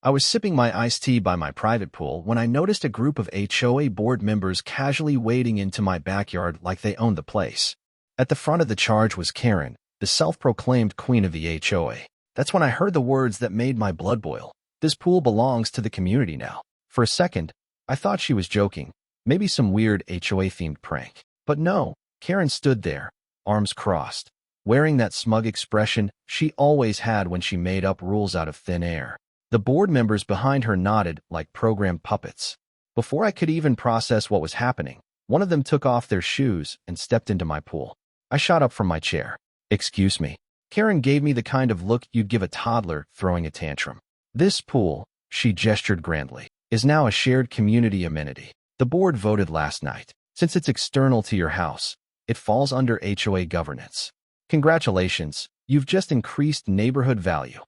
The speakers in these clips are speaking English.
I was sipping my iced tea by my private pool when I noticed a group of HOA board members casually wading into my backyard like they owned the place. At the front of the charge was Karen, the self-proclaimed queen of the HOA. That's when I heard the words that made my blood boil. This pool belongs to the community now. For a second, I thought she was joking, maybe some weird HOA-themed prank. But no, Karen stood there, arms crossed, wearing that smug expression she always had when she made up rules out of thin air. The board members behind her nodded like programmed puppets. Before I could even process what was happening, one of them took off their shoes and stepped into my pool. I shot up from my chair. "Excuse me." Karen gave me the kind of look you'd give a toddler throwing a tantrum. "This pool," she gestured grandly, "is now a shared community amenity. The board voted last night. Since it's external to your house, it falls under HOA governance. Congratulations, you've just increased neighborhood value.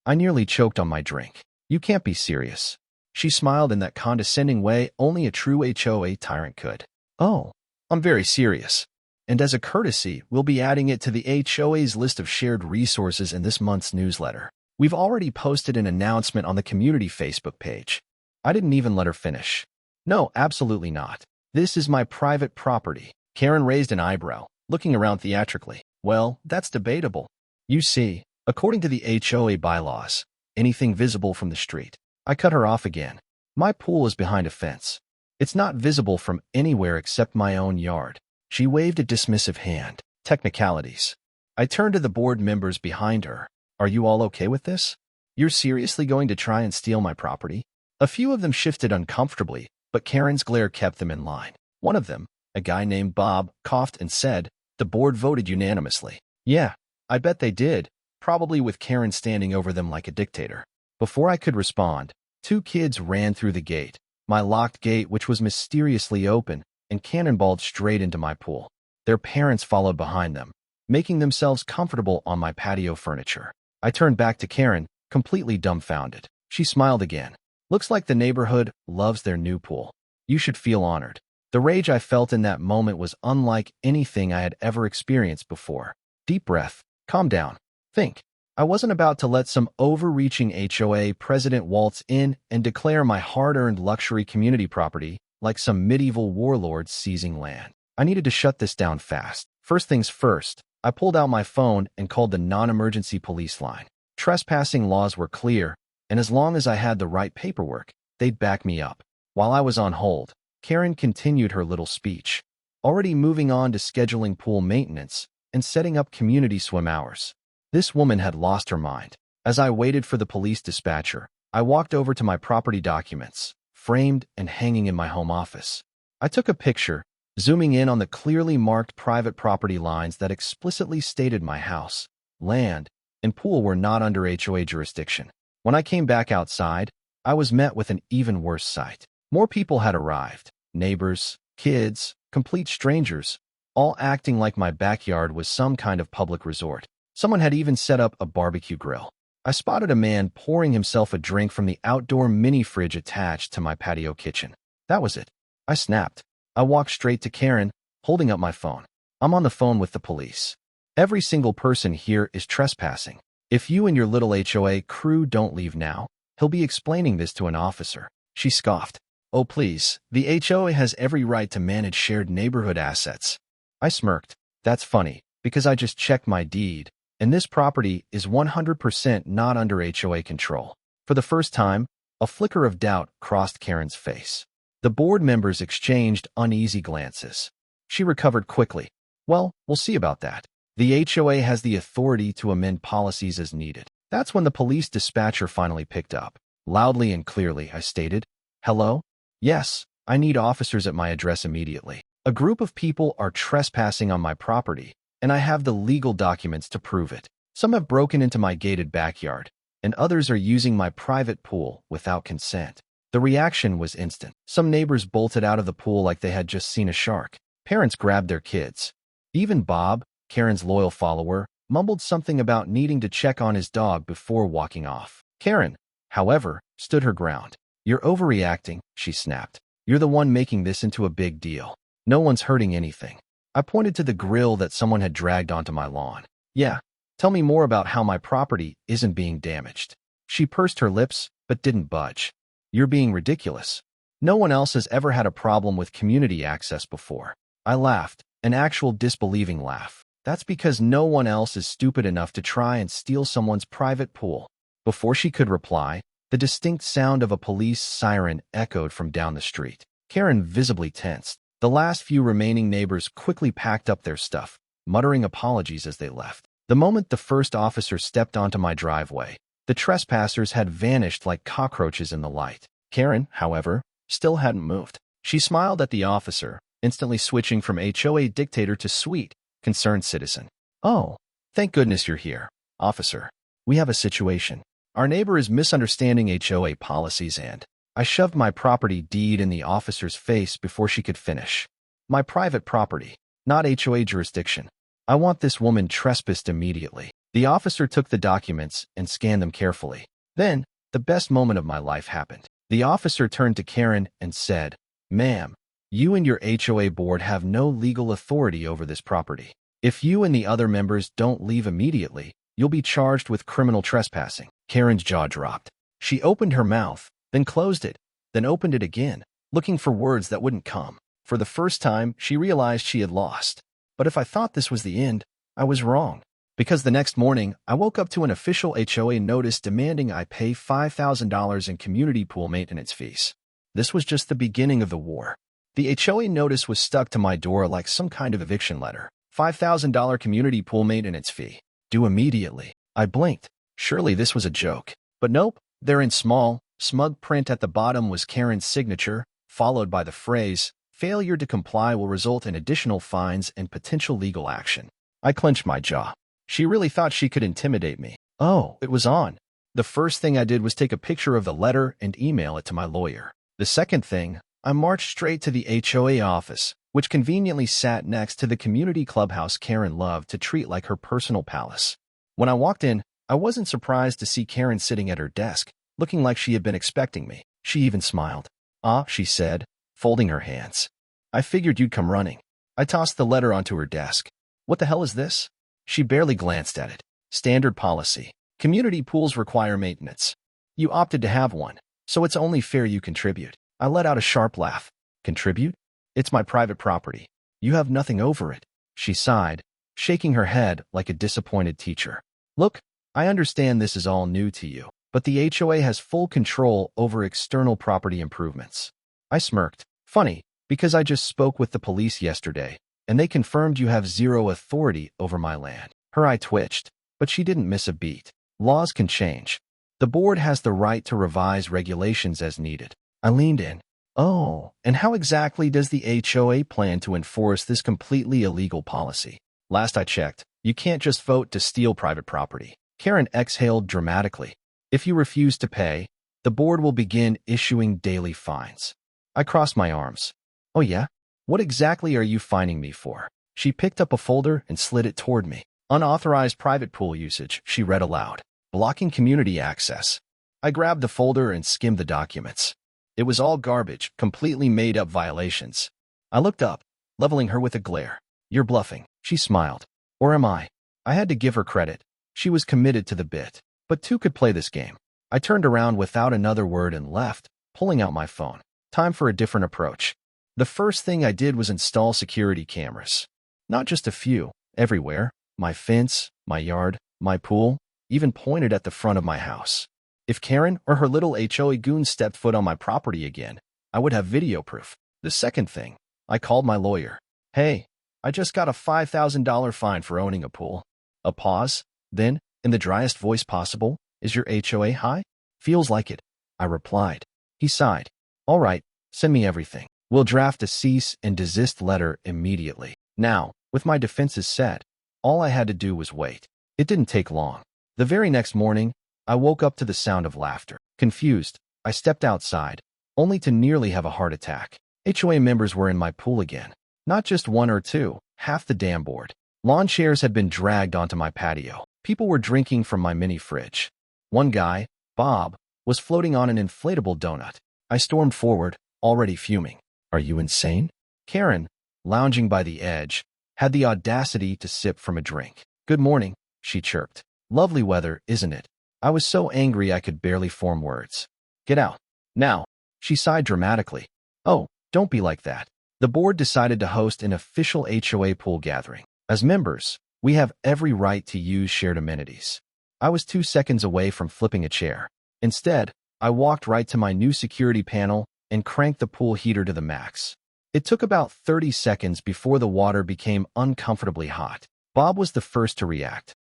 I nearly choked on my drink. "You can't be serious." She smiled in that condescending way only a true HOA tyrant could. "Oh, I'm very serious. And as a courtesy, we'll be adding it to the HOA's list of shared resources in this month's newsletter. We've already posted an announcement on the community Facebook page." I didn't even let her finish. "No, absolutely not. This is my private property." Karen raised an eyebrow, looking around theatrically. "Well, that's debatable. You see, according to the HOA bylaws, anything visible from the street." I cut her off again. "My pool is behind a fence. It's not visible from anywhere except my own yard." She waved a dismissive hand. "Technicalities." I turned to the board members behind her. "Are you all okay with this? You're seriously going to try and steal my property?" A few of them shifted uncomfortably, but Karen's glare kept them in line. One of them, a guy named Bob, coughed and said, "The board voted unanimously." "Yeah, I bet they did," probably with Karen standing over them like a dictator. Before I could respond, two kids ran through the gate, my locked gate which was mysteriously open, and cannonballed straight into my pool. Their parents followed behind them, making themselves comfortable on my patio furniture. I turned back to Karen, completely dumbfounded. She smiled again. "Looks like the neighborhood loves their new pool. You should feel honored." The rage I felt in that moment was unlike anything I had ever experienced before. Deep breath. Calm down. Think. I wasn't about to let some overreaching HOA president waltz in and declare my hard-earned luxury community property like some medieval warlord seizing land. I needed to shut this down fast. First things first, I pulled out my phone and called the non-emergency police line. Trespassing laws were clear, and as long as I had the right paperwork, they'd back me up. While I was on hold, Karen continued her little speech, already moving on to scheduling pool maintenance and setting up community swim hours. This woman had lost her mind. As I waited for the police dispatcher, I walked over to my property documents, framed and hanging in my home office. I took a picture, zooming in on the clearly marked private property lines that explicitly stated my house, land, and pool were not under HOA jurisdiction. When I came back outside, I was met with an even worse sight. More people had arrived. Neighbors, kids, complete strangers, all acting like my backyard was some kind of public resort. Someone had even set up a barbecue grill. I spotted a man pouring himself a drink from the outdoor mini fridge attached to my patio kitchen. That was it. I snapped. I walked straight to Karen, holding up my phone. "I'm on the phone with the police. Every single person here is trespassing. If you and your little HOA crew don't leave now, he'll be explaining this to an officer." She scoffed. "Oh please, the HOA has every right to manage shared neighborhood assets." I smirked. "That's funny, because I just checked my deed, and this property is 100% not under HOA control." For the first time, a flicker of doubt crossed Karen's face. The board members exchanged uneasy glances. She recovered quickly. "Well, we'll see about that. The HOA has the authority to amend policies as needed." That's when the police dispatcher finally picked up. Loudly and clearly, I stated, "Hello? Yes, I need officers at my address immediately. A group of people are trespassing on my property, and I have the legal documents to prove it. Some have broken into my gated backyard, and others are using my private pool without consent." The reaction was instant. Some neighbors bolted out of the pool like they had just seen a shark. Parents grabbed their kids. Even Bob, Karen's loyal follower, mumbled something about needing to check on his dog before walking off. Karen, however, stood her ground. "You're overreacting," she snapped. "You're the one making this into a big deal. No one's hurting anything." I pointed to the grill that someone had dragged onto my lawn. "Yeah, tell me more about how my property isn't being damaged." She pursed her lips, but didn't budge. You're being ridiculous. No one else has ever had a problem with community access before. I laughed, an actual disbelieving laugh. That's because no one else is stupid enough to try and steal someone's private pool. Before she could reply, the distinct sound of a police siren echoed from down the street. Karen visibly tensed. The last few remaining neighbors quickly packed up their stuff, muttering apologies as they left. The moment the first officer stepped onto my driveway, the trespassers had vanished like cockroaches in the light. Karen, however, still hadn't moved. She smiled at the officer, instantly switching from HOA dictator to sweet, concerned citizen. Oh, thank goodness you're here, officer. We have a situation. Our neighbor is misunderstanding HOA policies and I shoved my property deed in the officer's face before she could finish. My private property, not HOA jurisdiction. I want this woman trespassed immediately. The officer took the documents and scanned them carefully. Then, the best moment of my life happened. The officer turned to Karen and said, "Ma'am, you and your HOA board have no legal authority over this property. If you and the other members don't leave immediately, you'll be charged with criminal trespassing." Karen's jaw dropped. She opened her mouth, then closed it, then opened it again, looking for words that wouldn't come. For the first time, she realized she had lost. But if I thought this was the end, I was wrong. Because the next morning, I woke up to an official HOA notice demanding I pay $5,000 in community pool maintenance fees. This was just the beginning of the war. The HOA notice was stuck to my door like some kind of eviction letter. $5,000 community pool maintenance fee. Due immediately. I blinked. Surely this was a joke. But nope, there in small, smug print at the bottom was Karen's signature, followed by the phrase, "Failure to comply will result in additional fines and potential legal action." I clenched my jaw. She really thought she could intimidate me. Oh, it was on. The first thing I did was take a picture of the letter and email it to my lawyer. The second thing, I marched straight to the HOA office, which conveniently sat next to the community clubhouse Karen loved to treat like her personal palace. When I walked in, I wasn't surprised to see Karen sitting at her desk, looking like she had been expecting me. She even smiled. "Ah," she said, folding her hands. "I figured you'd come running." I tossed the letter onto her desk. "What the hell is this?" She barely glanced at it. "Standard policy. Community pools require maintenance. You opted to have one, so it's only fair you contribute." I let out a sharp laugh. "Contribute? It's my private property. You have nothing over it." She sighed, shaking her head like a disappointed teacher. "Look, I understand this is all new to you, but the HOA has full control over external property improvements." I smirked. "Funny, because I just spoke with the police yesterday, and they confirmed you have zero authority over my land." Her eye twitched, but she didn't miss a beat. "Laws can change. The board has the right to revise regulations as needed." I leaned in. "Oh, and how exactly does the HOA plan to enforce this completely illegal policy?" "Last I checked, you can't just vote to steal private property." Karen exhaled dramatically. "If you refuse to pay, the board will begin issuing daily fines." I crossed my arms. "Oh yeah? What exactly are you fining me for?" She picked up a folder and slid it toward me. "Unauthorized private pool usage," she read aloud. "Blocking community access." I grabbed the folder and skimmed the documents. It was all garbage, completely made-up violations. I looked up, leveling her with a glare. "You're bluffing," she smiled. "Or am I?" I had to give her credit. She was committed to the bit. But two could play this game. I turned around without another word and left, pulling out my phone. Time for a different approach. The first thing I did was install security cameras. Not just a few, everywhere. My fence, my yard, my pool, even pointed at the front of my house. If Karen or her little HOA goon stepped foot on my property again, I would have video proof. The second thing, I called my lawyer. "Hey, I just got a $5,000 fine for owning a pool." A pause, then, in the driest voice possible, "Is your HOA high?" "Feels like it," I replied. He sighed. "All right, send me everything. We'll draft a cease and desist letter immediately." Now, with my defenses set, all I had to do was wait. It didn't take long. The very next morning, I woke up to the sound of laughter. Confused, I stepped outside, only to nearly have a heart attack. HOA members were in my pool again. Not just one or two, half the damn board. Lawn chairs had been dragged onto my patio. People were drinking from my mini fridge. One guy, Bob, was floating on an inflatable donut. I stormed forward, already fuming. "Are you insane?" Karen, lounging by the edge, had the audacity to sip from a drink. "Good morning," she chirped. "Lovely weather, isn't it?" I was so angry I could barely form words. Get out. Now. She sighed dramatically. Oh, don't be like that. The board decided to host an official HOA pool gathering. As members, we have every right to use shared amenities. I was 2 seconds away from flipping a chair. Instead, I walked right to my new security panel and cranked the pool heater to the max. It took about 30 seconds before the water became uncomfortably hot. Bob was the first to react.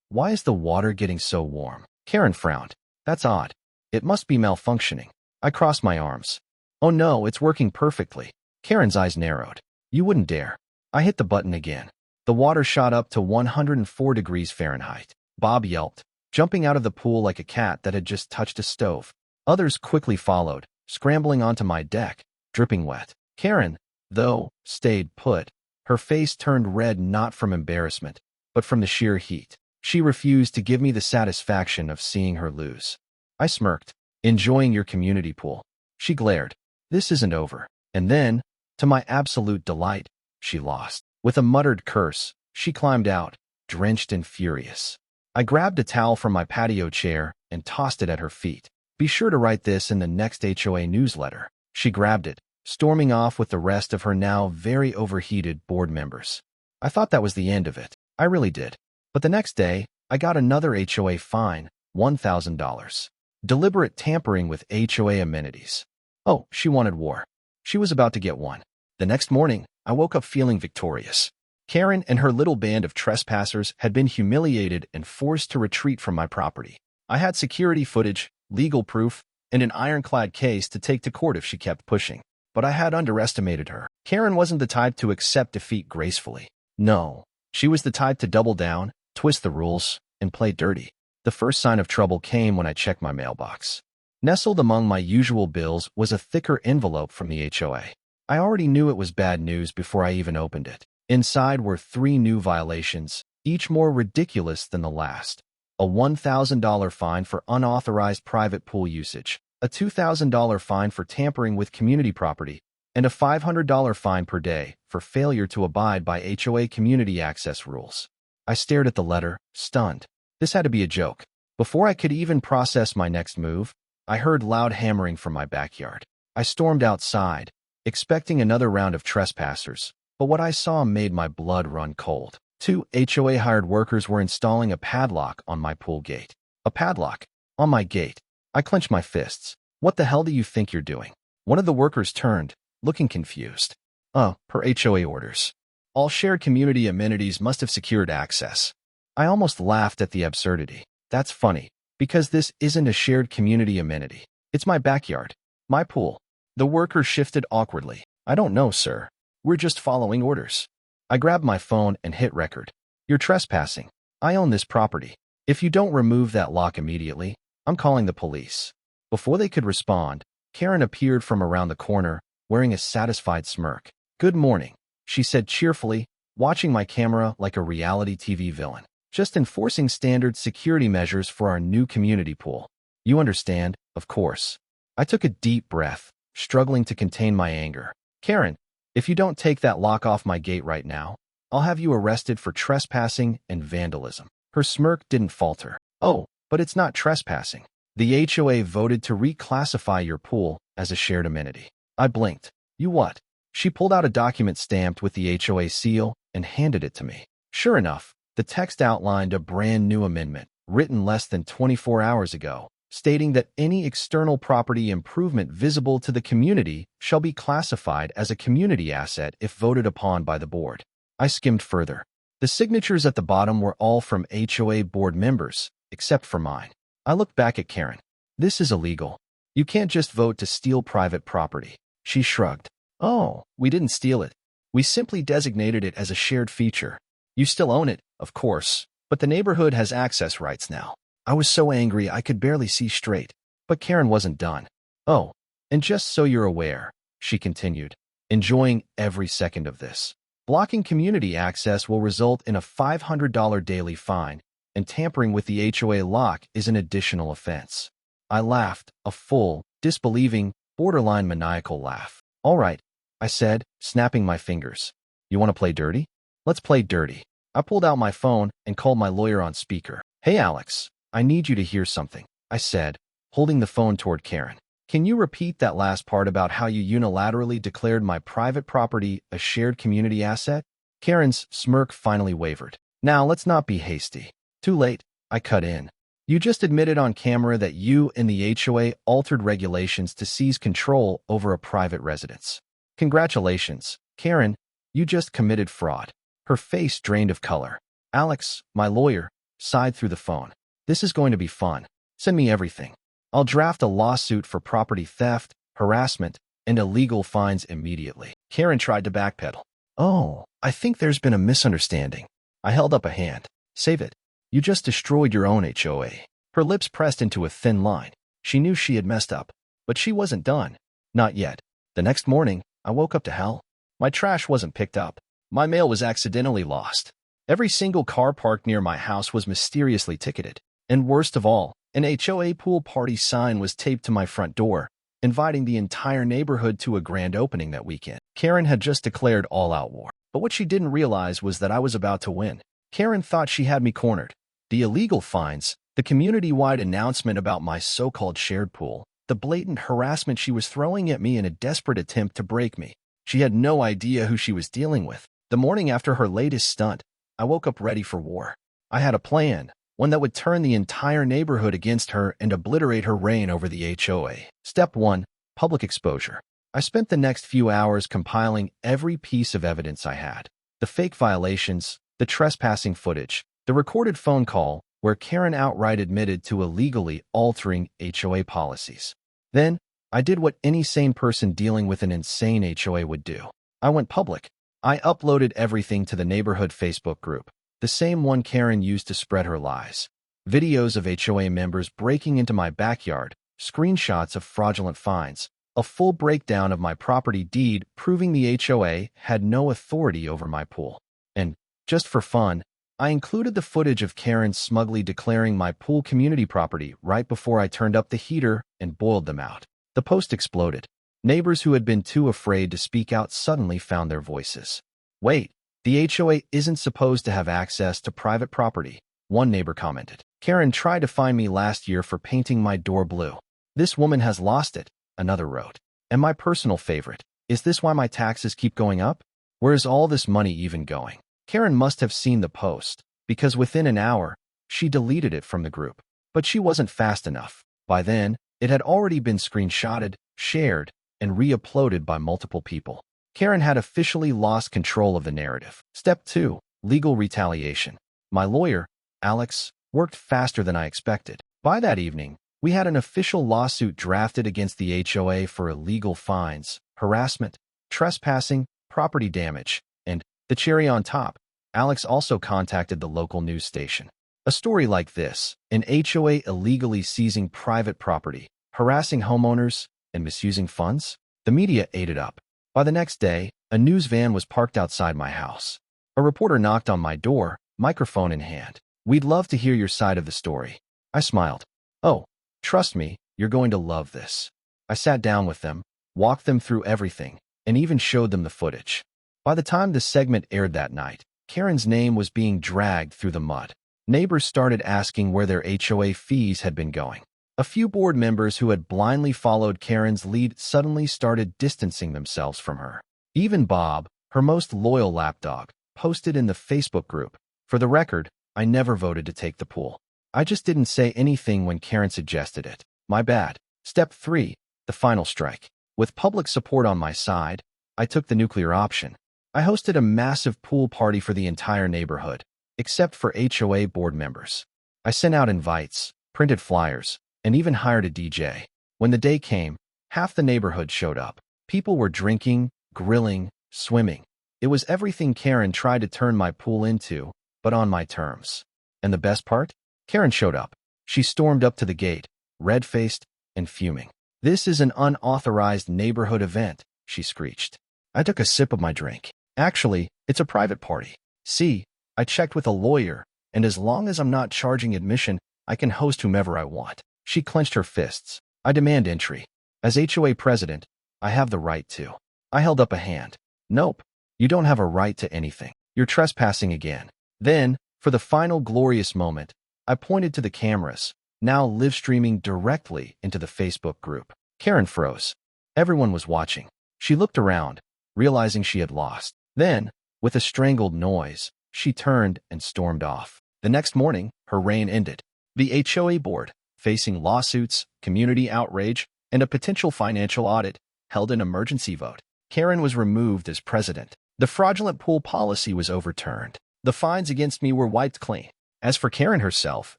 Why is the water getting so warm? Karen frowned. That's odd. It must be malfunctioning. I crossed my arms. Oh no, it's working perfectly. Karen's eyes narrowed. You wouldn't dare. I hit the button again. The water shot up to 104 degrees Fahrenheit. Bob yelped, jumping out of the pool like a cat that had just touched a stove. Others quickly followed, scrambling onto my deck, dripping wet. Karen, though, stayed put. Her face turned red not from embarrassment, but from the sheer heat. She refused to give me the satisfaction of seeing her lose. I smirked. Enjoying your community pool. She glared. This isn't over. And then, to my absolute delight, she lost. With a muttered curse, she climbed out, drenched and furious. I grabbed a towel from my patio chair and tossed it at her feet. Be sure to write this in the next HOA newsletter. She grabbed it, storming off with the rest of her now very overheated board members. I thought that was the end of it. I really did. But the next day, I got another HOA fine, $1,000. Deliberate tampering with HOA amenities. Oh, she wanted war. She was about to get one. The next morning, I woke up feeling victorious. Karen and her little band of trespassers had been humiliated and forced to retreat from my property. I had security footage, legal proof, and an ironclad case to take to court if she kept pushing. But I had underestimated her. Karen wasn't the type to accept defeat gracefully. No, she was the type to double down, twist the rules, and play dirty. The first sign of trouble came when I checked my mailbox. Nestled among my usual bills was a thicker envelope from the HOA. I already knew it was bad news before I even opened it. Inside were 3 new violations, each more ridiculous than the last. A $1,000 fine for unauthorized private pool usage, a $2,000 fine for tampering with community property, and a $500 fine per day for failure to abide by HOA community access rules. I stared at the letter, stunned. This had to be a joke. Before I could even process my next move, I heard loud hammering from my backyard. I stormed outside, expecting another round of trespassers, but what I saw made my blood run cold. 2 HOA-hired workers were installing a padlock on my pool gate. A padlock? On my gate. I clenched my fists. What the hell do you think you're doing? One of the workers turned, looking confused. Per HOA orders. All shared community amenities must have secured access. I almost laughed at the absurdity. That's funny, because this isn't a shared community amenity. It's my backyard. My pool. The worker shifted awkwardly. I don't know, sir. We're just following orders. I grabbed my phone and hit record. You're trespassing. I own this property. If you don't remove that lock immediately, I'm calling the police. Before they could respond, Karen appeared from around the corner, wearing a satisfied smirk. Good morning, she said cheerfully, watching my camera like a reality TV villain. Just enforcing standard security measures for our new community pool. You understand, of course. I took a deep breath, struggling to contain my anger. Karen, if you don't take that lock off my gate right now, I'll have you arrested for trespassing and vandalism. Her smirk didn't falter. Oh, but it's not trespassing. The HOA voted to reclassify your pool as a shared amenity. I blinked. You what? She pulled out a document stamped with the HOA seal and handed it to me. Sure enough, the text outlined a brand new amendment, written less than 24 hours ago, stating that any external property improvement visible to the community shall be classified as a community asset if voted upon by the board. I skimmed further. The signatures at the bottom were all from HOA board members, except for mine. I looked back at Karen. This is illegal. You can't just vote to steal private property. She shrugged. Oh, we didn't steal it. We simply designated it as a shared feature. You still own it, of course, but the neighborhood has access rights now. I was so angry I could barely see straight, but Karen wasn't done. Oh, and just so you're aware, she continued, enjoying every second of this. Blocking community access will result in a $500 daily fine, and tampering with the HOA lock is an additional offense. I laughed, a full, disbelieving, borderline maniacal laugh. All right, I said, snapping my fingers. You want to play dirty? Let's play dirty. I pulled out my phone and called my lawyer on speaker. Hey, Alex, I need you to hear something, I said, holding the phone toward Karen. Can you repeat that last part about how you unilaterally declared my private property a shared community asset? Karen's smirk finally wavered. Now, let's not be hasty. Too late, I cut in. You just admitted on camera that you and the HOA altered regulations to seize control over a private residence. Congratulations, Karen, you just committed fraud. Her face drained of color. Alex, my lawyer, sighed through the phone. This is going to be fun. Send me everything. I'll draft a lawsuit for property theft, harassment, and illegal fines immediately. Karen tried to backpedal. Oh, I think there's been a misunderstanding. I held up a hand. Save it. You just destroyed your own HOA. Her lips pressed into a thin line. She knew she had messed up, but she wasn't done. Not yet. The next morning, I woke up to hell. My trash wasn't picked up. My mail was accidentally lost. Every single car parked near my house was mysteriously ticketed. And worst of all, an HOA pool party sign was taped to my front door, inviting the entire neighborhood to a grand opening that weekend. Karen had just declared all-out war. But what she didn't realize was that I was about to win. Karen thought she had me cornered. The illegal fines, the community-wide announcement about my so-called shared pool, the blatant harassment she was throwing at me in a desperate attempt to break me. She had no idea who she was dealing with. The morning after her latest stunt, I woke up ready for war. I had a plan, one that would turn the entire neighborhood against her and obliterate her reign over the HOA. Step 1. Public exposure. I spent the next few hours compiling every piece of evidence I had. The fake violations, the trespassing footage, the recorded phone call where Karen outright admitted to illegally altering HOA policies. Then, I did what any sane person dealing with an insane HOA would do. I went public. I uploaded everything to the neighborhood Facebook group, the same one Karen used to spread her lies. Videos of HOA members breaking into my backyard, screenshots of fraudulent fines, a full breakdown of my property deed proving the HOA had no authority over my pool. And, just for fun, I included the footage of Karen smugly declaring my pool community property right before I turned up the heater and boiled them out. The post exploded. Neighbors who had been too afraid to speak out suddenly found their voices. Wait, the HOA isn't supposed to have access to private property, one neighbor commented. Karen tried to find me last year for painting my door blue. This woman has lost it, another wrote. And my personal favorite, is this why my taxes keep going up? Where is all this money even going? Karen must have seen the post, because within an hour, she deleted it from the group. But she wasn't fast enough. By then, it had already been screenshotted, shared, and re-uploaded by multiple people. Karen had officially lost control of the narrative. Step 2. Legal retaliation. My lawyer, Alex, worked faster than I expected. By that evening, we had an official lawsuit drafted against the HOA for illegal fines, harassment, trespassing, property damage, and, the cherry on top, Alex also contacted the local news station. A story like this, an HOA illegally seizing private property, harassing homeowners, and misusing funds? The media ate it up. By the next day, a news van was parked outside my house. A reporter knocked on my door, microphone in hand. We'd love to hear your side of the story. I smiled. Oh, trust me, you're going to love this. I sat down with them, walked them through everything, and even showed them the footage. By the time the segment aired that night, Karen's name was being dragged through the mud. Neighbors started asking where their HOA fees had been going. A few board members who had blindly followed Karen's lead suddenly started distancing themselves from her. Even Bob, her most loyal lapdog, posted in the Facebook group, "For the record, I never voted to take the pool. I just didn't say anything when Karen suggested it. My bad." Step 3. The final strike. With public support on my side, I took the nuclear option. I hosted a massive pool party for the entire neighborhood, except for HOA board members. I sent out invites, printed flyers, and even hired a DJ. When the day came, half the neighborhood showed up. People were drinking, grilling, swimming. It was everything Karen tried to turn my pool into, but on my terms. And the best part? Karen showed up. She stormed up to the gate, red-faced and fuming. "This is an unauthorized neighborhood event," she screeched. I took a sip of my drink. "Actually, it's a private party. See, I checked with a lawyer, and as long as I'm not charging admission, I can host whomever I want." She clenched her fists. "I demand entry. As HOA president, I have the right to." I held up a hand. "Nope, you don't have a right to anything. You're trespassing again." Then, for the final glorious moment, I pointed to the cameras, now live streaming directly into the Facebook group. Karen froze. Everyone was watching. She looked around, realizing she had lost. Then, with a strangled noise, she turned and stormed off. The next morning, her reign ended. The HOA board, facing lawsuits, community outrage, and a potential financial audit, held an emergency vote. Karen was removed as president. The fraudulent pool policy was overturned. The fines against me were wiped clean. As for Karen herself,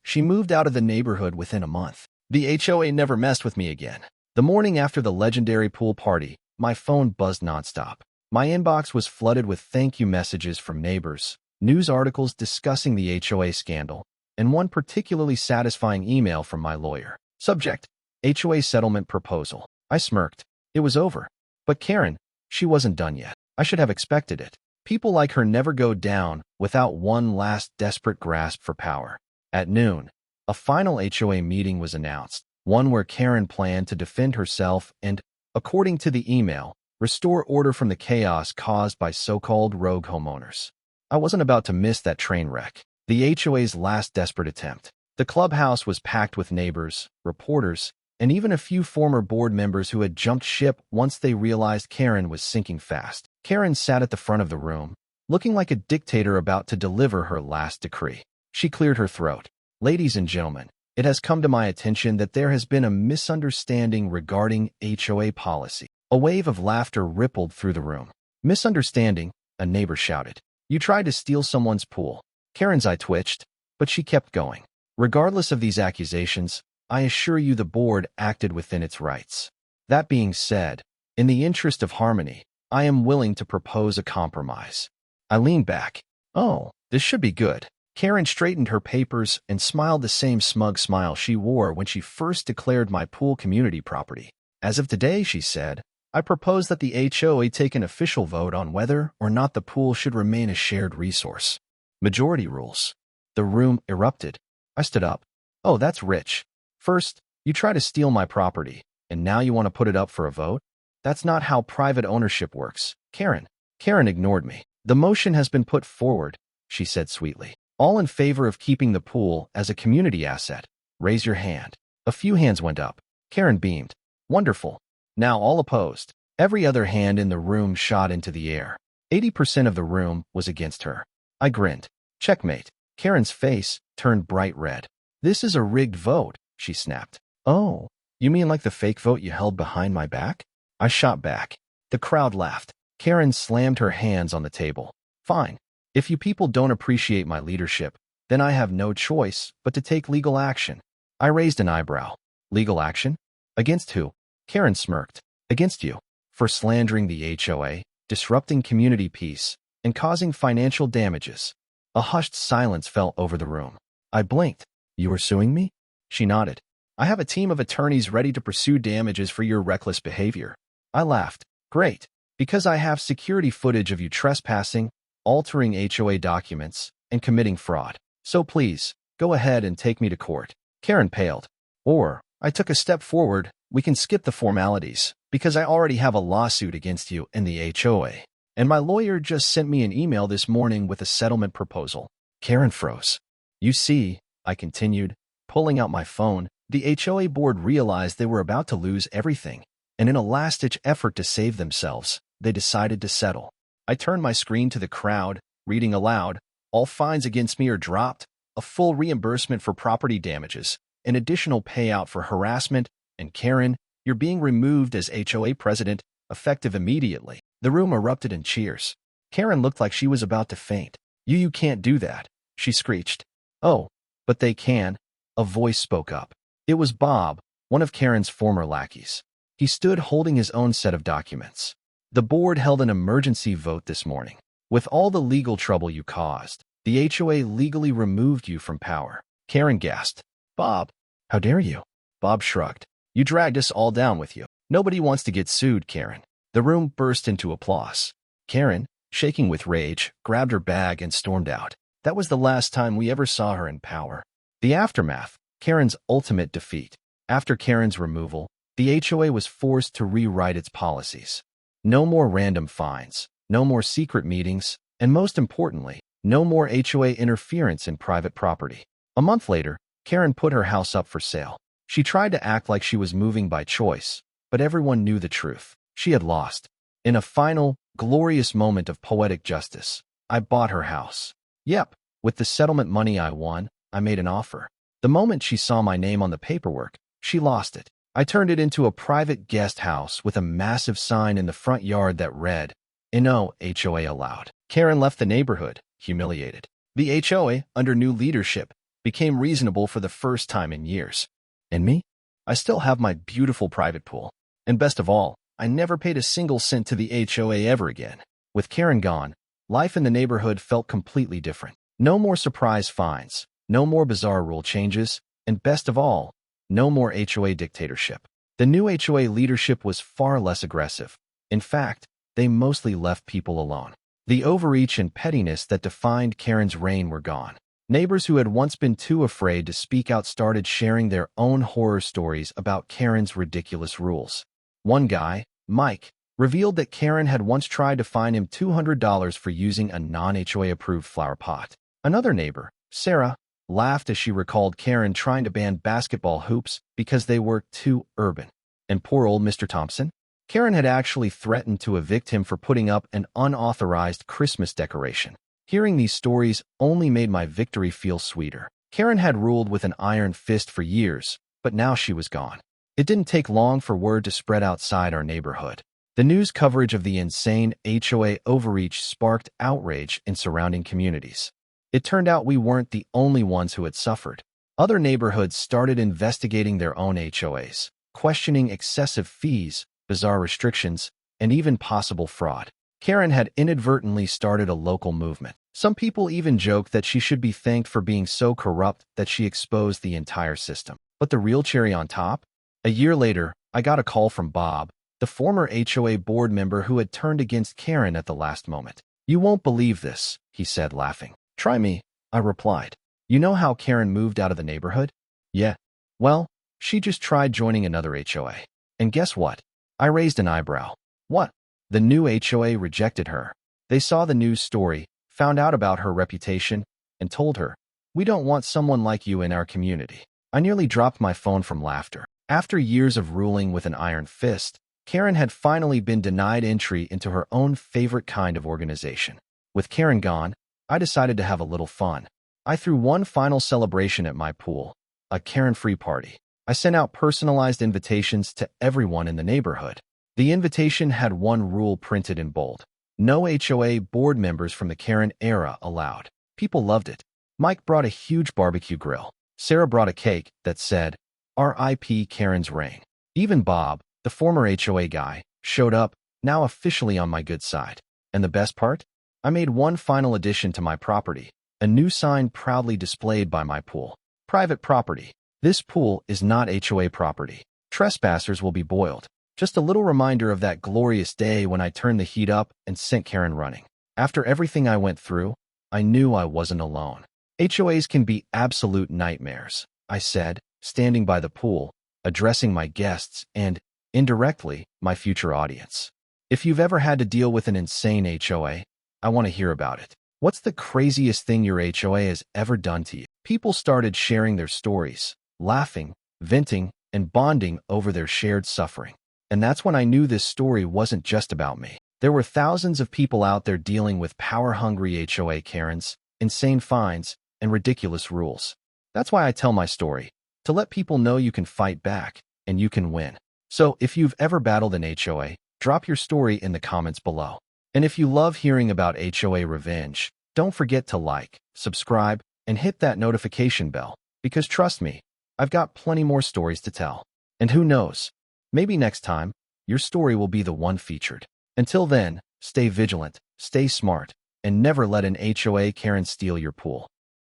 she moved out of the neighborhood within a month. The HOA never messed with me again. The morning after the legendary pool party, my phone buzzed nonstop. My inbox was flooded with thank you messages from neighbors, news articles discussing the HOA scandal, and one particularly satisfying email from my lawyer. Subject: HOA settlement proposal. I smirked. It was over. But Karen, she wasn't done yet. I should have expected it. People like her never go down without one last desperate grasp for power. At noon, a final HOA meeting was announced, one where Karen planned to defend herself and, according to the email, restore order from the chaos caused by so-called rogue homeowners. I wasn't about to miss that train wreck, the HOA's last desperate attempt. The clubhouse was packed with neighbors, reporters, and even a few former board members who had jumped ship once they realized Karen was sinking fast. Karen sat at the front of the room, looking like a dictator about to deliver her last decree. She cleared her throat. Ladies and gentlemen, it has come to my attention that there has been a misunderstanding regarding HOA policy. A wave of laughter rippled through the room. Misunderstanding, a neighbor shouted. You tried to steal someone's pool. Karen's eye twitched, but she kept going. Regardless of these accusations, I assure you the board acted within its rights. That being said, in the interest of harmony, I am willing to propose a compromise. I leaned back. Oh, this should be good. Karen straightened her papers and smiled the same smug smile she wore when she first declared my pool community property. As of today, she said, I propose that the HOA take an official vote on whether or not the pool should remain a shared resource. Majority rules. The room erupted. I stood up. Oh, that's rich. First, you try to steal my property, and now you want to put it up for a vote? That's not how private ownership works. Karen ignored me. The motion has been put forward, she said sweetly. All in favor of keeping the pool as a community asset, raise your hand. A few hands went up. Karen beamed. Wonderful. Now all opposed. Every other hand in the room shot into the air. 80% of the room was against her. I grinned. Checkmate. Karen's face turned bright red. This is a rigged vote, she snapped. Oh, you mean like the fake vote you held behind my back? I shot back. The crowd laughed. Karen slammed her hands on the table. Fine. If you people don't appreciate my leadership, then I have no choice but to take legal action. I raised an eyebrow. Legal action? Against who? Karen smirked. Against you. For slandering the HOA, disrupting community peace, and causing financial damages. A hushed silence fell over the room. I blinked. You are suing me? She nodded. I have a team of attorneys ready to pursue damages for your reckless behavior. I laughed. Great. Because I have security footage of you trespassing, altering HOA documents, and committing fraud. So please, go ahead and take me to court. Karen paled. Or, I took a step forward, we can skip the formalities, because I already have a lawsuit against you in the HOA. And my lawyer just sent me an email this morning with a settlement proposal. Karen froze. You see, I continued, pulling out my phone, the HOA board realized they were about to lose everything, and in a last-ditch effort to save themselves, they decided to settle. I turned my screen to the crowd, reading aloud, all fines against me are dropped, a full reimbursement for property damages, an additional payout for harassment, and Karen, you're being removed as HOA president, effective immediately. The room erupted in cheers. Karen looked like she was about to faint. You can't do that, she screeched. Oh, but they can. A voice spoke up. It was Bob, one of Karen's former lackeys. He stood holding his own set of documents. The board held an emergency vote this morning. With all the legal trouble you caused, the HOA legally removed you from power. Karen gasped. Bob, how dare you? Bob shrugged. You dragged us all down with you. Nobody wants to get sued, Karen. The room burst into applause. Karen, shaking with rage, grabbed her bag and stormed out. That was the last time we ever saw her in power. The aftermath, Karen's ultimate defeat. After Karen's removal, the HOA was forced to rewrite its policies. No more random fines, no more secret meetings, and most importantly, no more HOA interference in private property. A month later, Karen put her house up for sale. She tried to act like she was moving by choice, but everyone knew the truth. She had lost. In a final, glorious moment of poetic justice, I bought her house. Yep, with the settlement money I won, I made an offer. The moment she saw my name on the paperwork, she lost it. I turned it into a private guest house with a massive sign in the front yard that read, "No HOA allowed." Karen left the neighborhood, humiliated. The HOA, under new leadership, became reasonable for the first time in years. And me? I still have my beautiful private pool. And best of all, I never paid a single cent to the HOA ever again. With Karen gone, life in the neighborhood felt completely different. No more surprise fines, no more bizarre rule changes, and best of all, no more HOA dictatorship. The new HOA leadership was far less aggressive. In fact, they mostly left people alone. The overreach and pettiness that defined Karen's reign were gone. Neighbors who had once been too afraid to speak out started sharing their own horror stories about Karen's ridiculous rules. One guy, Mike, revealed that Karen had once tried to fine him $200 for using a non-HOA-approved flower pot. Another neighbor, Sarah, laughed as she recalled Karen trying to ban basketball hoops because they were too urban. And poor old Mr. Thompson? Karen had actually threatened to evict him for putting up an unauthorized Christmas decoration. Hearing these stories only made my victory feel sweeter. Karen had ruled with an iron fist for years, but now she was gone. It didn't take long for word to spread outside our neighborhood. The news coverage of the insane HOA overreach sparked outrage in surrounding communities. It turned out we weren't the only ones who had suffered. Other neighborhoods started investigating their own HOAs, questioning excessive fees, bizarre restrictions, and even possible fraud. Karen had inadvertently started a local movement. Some people even joked that she should be thanked for being so corrupt that she exposed the entire system. But the real cherry on top? A year later, I got a call from Bob, the former HOA board member who had turned against Karen at the last moment. "You won't believe this," he said, laughing. "Try me," I replied. "You know how Karen moved out of the neighborhood?" "Yeah. Well, she just tried joining another HOA. And guess what?" I raised an eyebrow. "What?" "The new HOA rejected her. They saw the news story, found out about her reputation, and told her, 'We don't want someone like you in our community.'" I nearly dropped my phone from laughter. After years of ruling with an iron fist, Karen had finally been denied entry into her own favorite kind of organization. With Karen gone, I decided to have a little fun. I threw one final celebration at my pool, a Karen-free party. I sent out personalized invitations to everyone in the neighborhood. The invitation had one rule printed in bold: no HOA board members from the Karen era allowed. People loved it. Mike brought a huge barbecue grill. Sarah brought a cake that said, "R.I.P. Karen's reign." Even Bob, the former HOA guy, showed up, now officially on my good side. And the best part? I made one final addition to my property, a new sign proudly displayed by my pool. "Private property. This pool is not HOA property. Trespassers will be boiled." Just a little reminder of that glorious day when I turned the heat up and sent Karen running. After everything I went through, I knew I wasn't alone. "HOAs can be absolute nightmares," I said, standing by the pool, addressing my guests and, indirectly, my future audience. If you've ever had to deal with an insane HOA, I want to hear about it. What's the craziest thing your HOA has ever done to you? People started sharing their stories, laughing, venting, and bonding over their shared suffering. And that's when I knew this story wasn't just about me. There were thousands of people out there dealing with power-hungry HOA Karens, insane fines, and ridiculous rules. That's why I tell my story, to let people know you can fight back, and you can win. So if you've ever battled an HOA, drop your story in the comments below. And if you love hearing about HOA revenge, don't forget to like, subscribe, and hit that notification bell, because trust me, I've got plenty more stories to tell. And who knows, maybe next time, your story will be the one featured. Until then, stay vigilant, stay smart, and never let an HOA Karen steal your pool.